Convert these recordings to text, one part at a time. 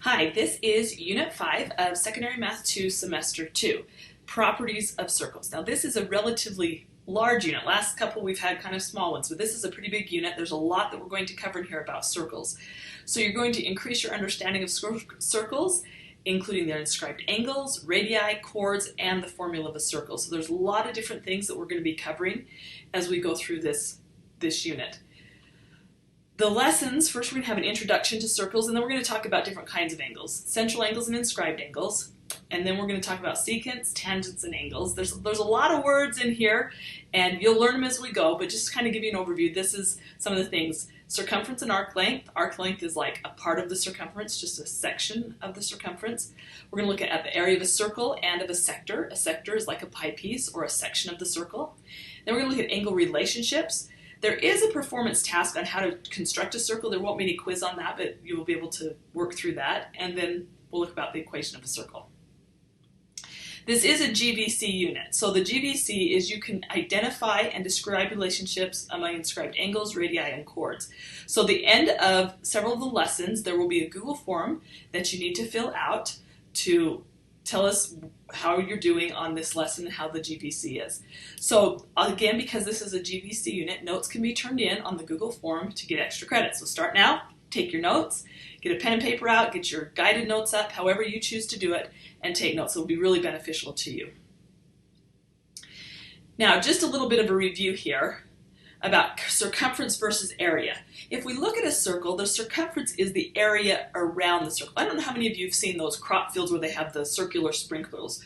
Hi, this is Unit 5 of Secondary Math 2 Semester 2, Properties of Circles. Now this is a relatively large unit. Last couple we've had kind of small ones, but this is a pretty big unit. There's a lot that we're going to cover in here about circles. So you're going to increase your understanding of circles, including their inscribed angles, radii, chords, and the formula of a circle. So there's a lot of different things that we're going to be covering as we go through this unit. The lessons, first we're going to have an introduction to circles, and then we're going to talk about different kinds of angles, central angles and inscribed angles, and then we're going to talk about secants, tangents, and angles. There's a lot of words in here, and you'll learn them as we go, but just to kind of give you an overview, this is some of the things. Circumference and arc length. Arc length is like a part of the circumference, just a section of the circumference. We're going to look at the area of a circle and of a sector. A sector is like a pie piece or a section of the circle. Then we're going to look at angle relationships. There is a performance task on how to construct a circle. There won't be any quiz on that, but you will be able to work through that. And then we'll look about the equation of a circle. This is a GVC unit. So the GVC is you can identify and describe relationships among inscribed angles, radii, and chords. So at the end of several of the lessons, there will be a Google form that you need to fill out to tell us how you're doing on this lesson and how the GVC is. So again, because this is a GVC unit, notes can be turned in on the Google form to get extra credit. So start now, take your notes, get a pen and paper out, get your guided notes up, however you choose to do it, and take notes. It will be really beneficial to you. Now, just a little bit of a review here about circumference versus area. If we look at a circle, the circumference is the area around the circle. I don't know how many of you have seen those crop fields where they have the circular sprinklers.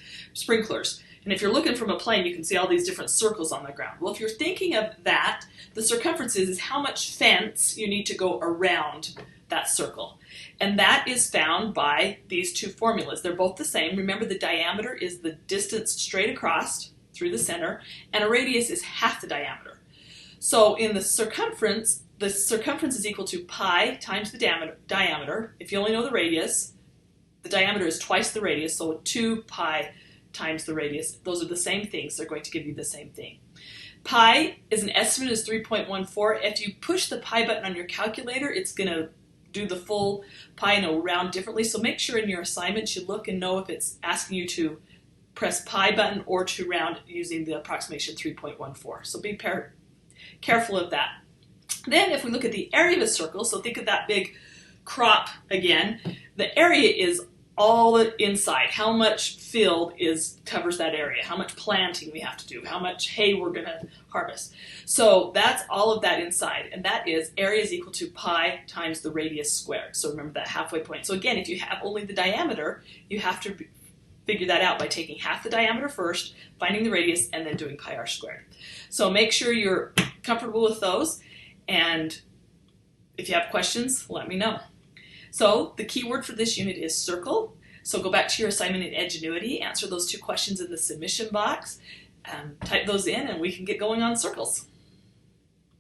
And if you're looking from a plane, you can see all these different circles on the ground. Well, if you're thinking of that, the circumference is how much fence you need to go around that circle. And that is found by these two formulas. They're both the same. Remember, the diameter is the distance straight across through the center, and a radius is half the diameter. So in the circumference is equal to pi times the diameter. If you only know the radius, the diameter is twice the radius, so 2 pi times the radius. Those are the same things. They're going to give you the same thing. Pi is an estimate is 3.14. If you push the pi button on your calculator, it's going to do the full pi and it'll round differently. So make sure in your assignments you look and know if it's asking you to press pi button or to round using the approximation 3.14. So be careful of that. Then if we look at the area of a circle, so think of that big crop again, the area is all inside. How much field covers that area, how much planting we have to do, how much hay we're going to harvest. So that's all of that inside, and that is area is equal to pi times the radius squared. So remember that halfway point. So again, if you have only the diameter, you have to figure that out by taking half the diameter first, finding the radius, and then doing pi r squared. So make sure you're comfortable with those, and if you have questions, let me know. So the key word for this unit is circle. So go back to your assignment in Edgenuity, answer those two questions in the submission box, type those in, and we can get going on circles.